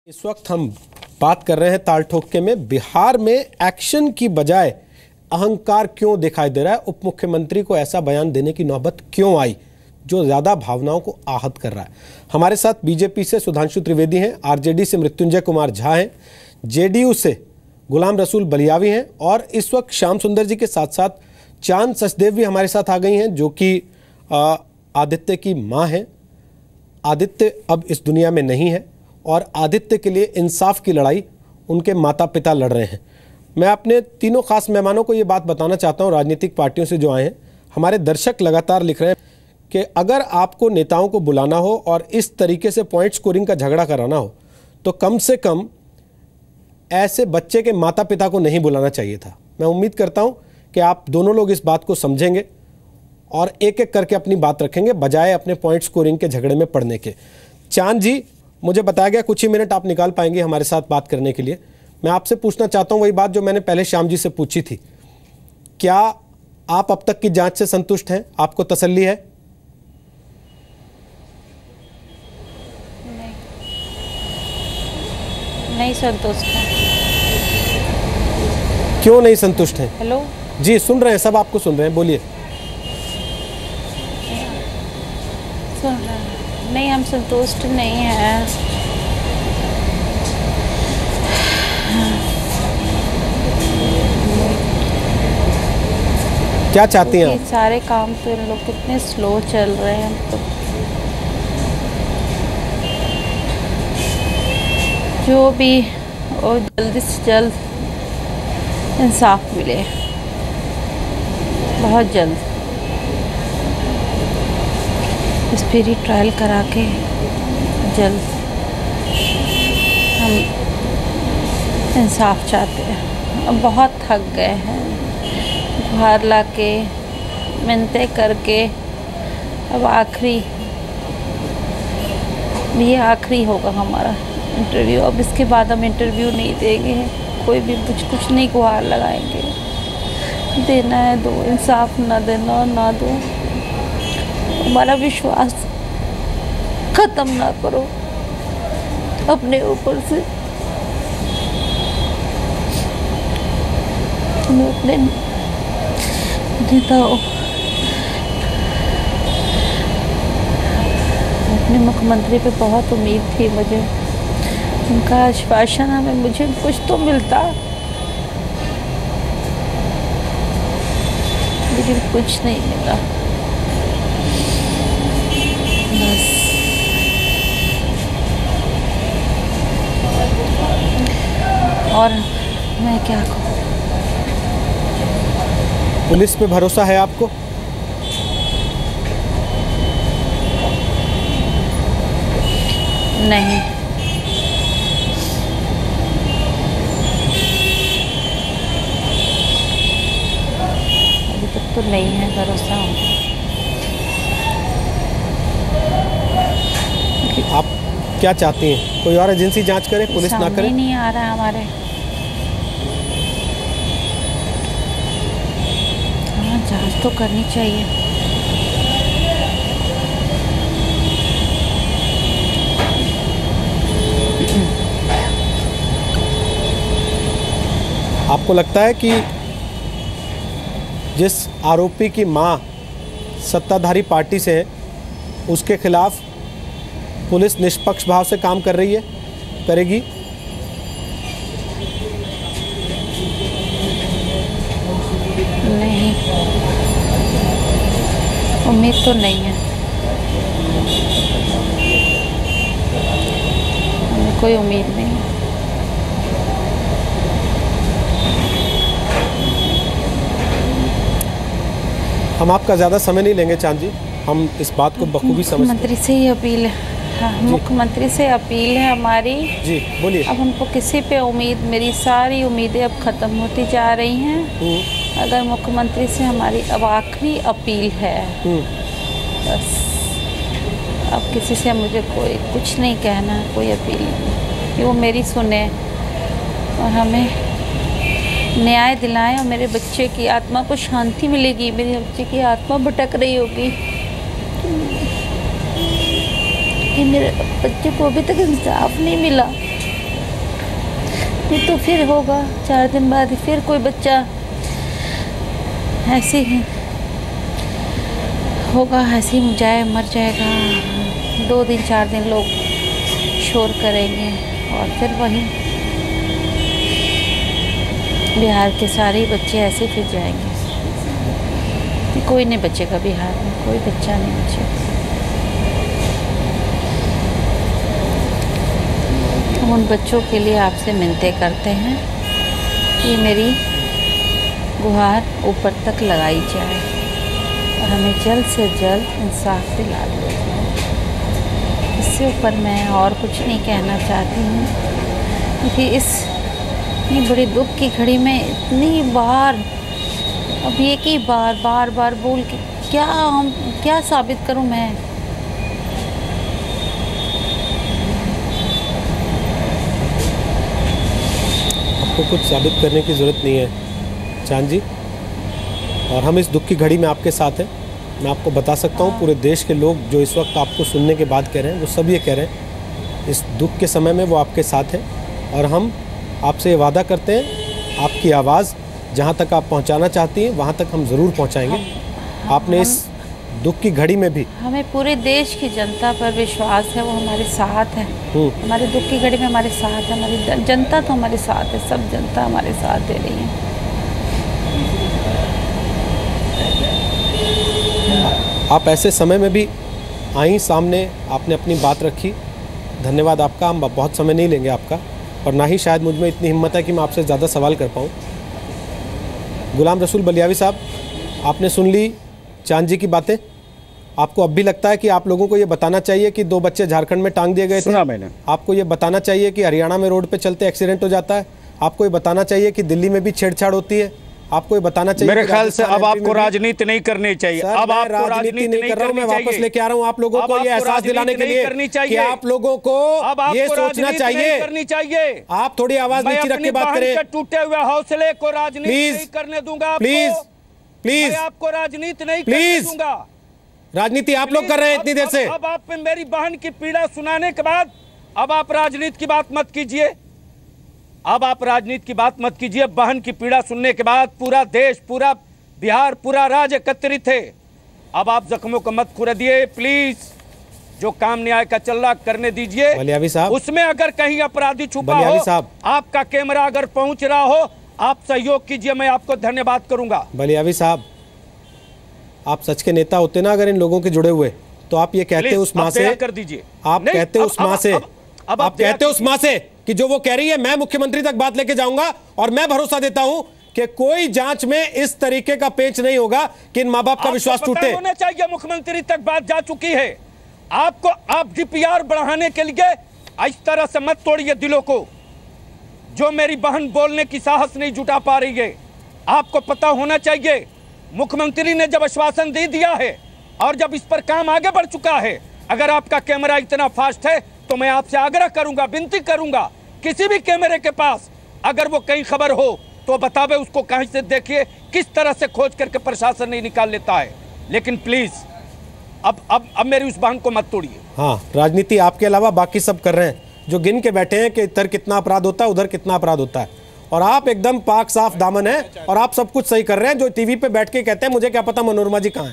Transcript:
इस वक्त हम बात कर रहे हैं ताल ठोके में बिहार में एक्शन की बजाय अहंकार क्यों दिखाई दे रहा है। उप मुख्यमंत्री को ऐसा बयान देने की नौबत क्यों आई जो ज्यादा भावनाओं को आहत कर रहा है। हमारे साथ बीजेपी से सुधांशु त्रिवेदी हैं, आरजेडी से मृत्युंजय कुमार झा हैं, जेडीयू से गुलाम रसूल बलियावी हैं और इस वक्त श्याम सुंदर जी के साथ साथ चांद सचदेव भी हमारे साथ आ गई हैं जो कि आदित्य की माँ हैं। आदित्य अब इस दुनिया में नहीं है और आदित्य के लिए इंसाफ की लड़ाई उनके माता पिता लड़ रहे हैं। मैं अपने तीनों खास मेहमानों को ये बात बताना चाहता हूँ, राजनीतिक पार्टियों से जो आए हैं, हमारे दर्शक लगातार लिख रहे हैं कि अगर आपको नेताओं को बुलाना हो और इस तरीके से पॉइंट स्कोरिंग का झगड़ा कराना हो तो कम से कम ऐसे बच्चे के माता पिता को नहीं बुलाना चाहिए था। मैं उम्मीद करता हूँ कि आप दोनों लोग इस बात को समझेंगे और एक एक करके अपनी बात रखेंगे बजाय अपने पॉइंट स्कोरिंग के झगड़े में पड़ने के। चांद जी, मुझे बताया गया कुछ ही मिनट आप निकाल पाएंगे हमारे साथ बात करने के लिए। मैं आपसे पूछना चाहता हूं वही बात जो मैंने पहले श्याम जी से पूछी थी, क्या आप अब तक की जांच से संतुष्ट हैं? आपको तसल्ली है? नहीं संतुष्ट है। क्यों नहीं संतुष्ट हैं? हेलो जी, सुन रहे हैं, सब आपको सुन रहे हैं, बोलिए। सुन रहे हैं? नहीं, हम संतुष्ट नहीं हैं। क्या चाहती हैं आप? सारे काम तो इन लोग कितने स्लो चल रहे हैं। तो जो भी और जल्दी से जल्द इंसाफ मिले, बहुत जल्द स्पिरिट ट्रायल करा के जल्द हम इंसाफ चाहते हैं। अब बहुत थक गए हैं, गुहार ला के मिन्नतें करके। अब ये आखिरी होगा हमारा इंटरव्यू। अब इसके बाद हम इंटरव्यू नहीं देंगे, कोई भी कुछ नहीं गुहार लगाएंगे। देना है दो, इंसाफ ना देना ना दो। हमारा विश्वास खत्म ना करो अपने ऊपर से। हमें अपने नेताओं, अपने मुख्यमंत्री पे बहुत उम्मीद थी मुझे। उनका आश्वासन हमें मुझे कुछ तो मिलता, लेकिन कुछ नहीं मिला। बस और मैं क्या कहूँ। पुलिस पे भरोसा है आपको? नहीं, अभी तक तो नहीं है भरोसा। आप क्या चाहती हैं? कोई और एजेंसी जांच करे, पुलिस ना करे? नहीं आ रहा हमारे। हाँ, जांच तो करनी चाहिए। आपको लगता है कि जिस आरोपी की मां सत्ताधारी पार्टी से है उसके खिलाफ पुलिस निष्पक्ष भाव से काम कर रही है, करेगी? नहीं, उम्मीद तो नहीं है। हमें कोई उम्मीद नहीं है। हम आपका ज़्यादा समय नहीं लेंगे चांद जी, हम इस बात को बखूबी समझते हैं। मुख्यमंत्री से ही अपील है। हाँ, मुख्यमंत्री से अपील है हमारी। जी बोलिए। अब हमको किसी पे उम्मीद, मेरी सारी उम्मीदें अब ख़त्म होती जा रही हैं। अगर मुख्यमंत्री से हमारी अब आखिरी अपील है, बस अब किसी से मुझे कोई कुछ नहीं कहना, कोई अपील नहीं कि वो मेरी सुने और हमें न्याय दिलाएं और मेरे बच्चे की आत्मा को शांति मिलेगी। मेरे बच्चे की आत्मा भटक रही होगी कि मेरे बच्चे को अभी तक इंसाफ नहीं मिला। नहीं तो फिर होगा 4 दिन बाद ही फिर कोई बच्चा ऐसे ही होगा, ऐसे ही मर जाएगा। 2 दिन 4 दिन लोग शोर करेंगे और फिर वही बिहार के सारे बच्चे ऐसे फिर जाएंगे। कोई नहीं बचेगा बिहार में, कोई बच्चा नहीं बचेगा। हम उन बच्चों के लिए आपसे मिन्नतें करते हैं कि मेरी गुहार ऊपर तक लगाई जाए और हमें जल्द से जल्द इंसाफ दिला दिया जाए। इससे ऊपर मैं और कुछ नहीं कहना चाहती हूँ, क्योंकि इतनी बड़ी दुख की घड़ी में इतनी बार, अब एक ही बार बोल के क्या साबित करूँ मैं। आपको कुछ साबित करने की ज़रूरत नहीं है चांद जी, और हम इस दुख की घड़ी में आपके साथ हैं। मैं आपको बता सकता हूँ, पूरे देश के लोग जो इस वक्त आपको सुनने के बाद कह रहे हैं, वो सब ये कह रहे हैं इस दुख के समय में वो आपके साथ हैं। और हम आपसे ये वादा करते हैं, आपकी आवाज़ जहाँ तक आप पहुँचाना चाहती हैं वहाँ तक हम ज़रूर पहुँचाएंगे। आपने इस दुख की घड़ी में भी हमें पूरे देश की जनता पर विश्वास है, वो हमारे साथ है। हमारे दुख की घड़ी में हमारे साथ है, हमारी जनता तो हमारे साथ है, सब जनता हमारे साथ दे रही है। आप ऐसे समय में भी आई सामने, आपने अपनी बात रखी, धन्यवाद आपका। हम बहुत समय नहीं लेंगे आपका, और ना ही शायद मुझ में इतनी हिम्मत है कि मैं आपसे ज़्यादा सवाल कर पाऊँ। गुलाम रसूल बलियावी साहब, आपने सुन ली चांद जी की बातें। आपको अब भी लगता है कि आप लोगों को ये बताना चाहिए कि 2 बच्चे झारखंड में टांग दिए गए थे? सुना मैंने। आपको ये बताना चाहिए कि हरियाणा में रोड पे चलते एक्सीडेंट हो जाता है? आपको ये बताना चाहिए कि दिल्ली में भी छेड़छाड़ होती है? आपको ये बताना चाहिए? मेरे ख्याल से अब आपको राजनीति नहीं करनी चाहिए। अब आपको राजनीति नहीं कर रहा हूं, मैं वापस लेके आ रहा हूं आप लोगों को ये एहसास दिलाने के लिए कि आप लोगों को ये सोचना चाहिए, करनी चाहिए। आप थोड़ी आवाज नीचे रख के बात करें। टूटे हुए हौसले को राजनीति नहीं करने दूंगा। प्लीज आपको राजनीति नहीं करने दूंगा। राजनीति आप लोग कर रहे हैं इतनी देर से। अब आप मेरी बहन की पीड़ा सुनाने के बाद अब आप राजनीति की बात मत कीजिए। अब आप राजनीति की बात मत कीजिए। बहन की पीड़ा सुनने के बाद पूरा देश, पूरा बिहार, पूरा राज्य एकत्रित है। अब आप जख्मों को मत खुरदिए प्लीज। जो काम न्याय का चल रहा करने दीजिए। बलियावी साहब, उसमें अगर कहीं अपराधी छुपा हो, आपका कैमरा अगर पहुंच रहा हो, आप सहयोग कीजिए, मैं आपको धन्यवाद करूंगा। बलियावी साहब, आप सच के नेता होते ना अगर इन लोगों के जुड़े हुए, तो आप ये कहते उस माँ से, कर दीजिए। आप कहते उस माँ से, आप कहते उस माँ से कि जो वो कह रही है मैं मुख्यमंत्री तक बात लेके जाऊंगा, और मैं भरोसा देता हूं कि कोई जांच में इस तरीके का पेच नहीं होगा कि इन माँ बाप का विश्वास टूटे। होना चाहिए मुख्यमंत्री तक बात जा चुकी है। आपको आप डीपीआर बढ़ाने के लिए इस तरह से मत तोड़िए दिलों को। जो मेरी बहन बोलने की साहस नहीं जुटा पा रही है, आपको पता होना चाहिए मुख्यमंत्री ने जब आश्वासन दे दिया है और जब इस पर काम आगे बढ़ चुका है, अगर आपका कैमरा इतना फास्ट है तो मैं आपसे आग्रह करूंगा, विनती करूंगा, किसी भी कैमरे के पास अगर वो कहीं खबर हो तो बतावे, उसको कहीं से देखिए किस तरह से खोज करके प्रशासन नहीं निकाल लेता है। लेकिन प्लीज अब मेरी उस बहन को मत तोड़िए। हाँ, राजनीति आपके अलावा बाकी सब कर रहे हैं, जो गिन के बैठे हैं कि इधर कितना अपराध होता है, उधर कितना अपराध होता है, और आप एकदम पाक साफ दामन है और आप सब कुछ सही कर रहे हैं। जो टीवी पे बैठ के कहते हैं मुझे क्या पता मनोरमा जी कहाँ है।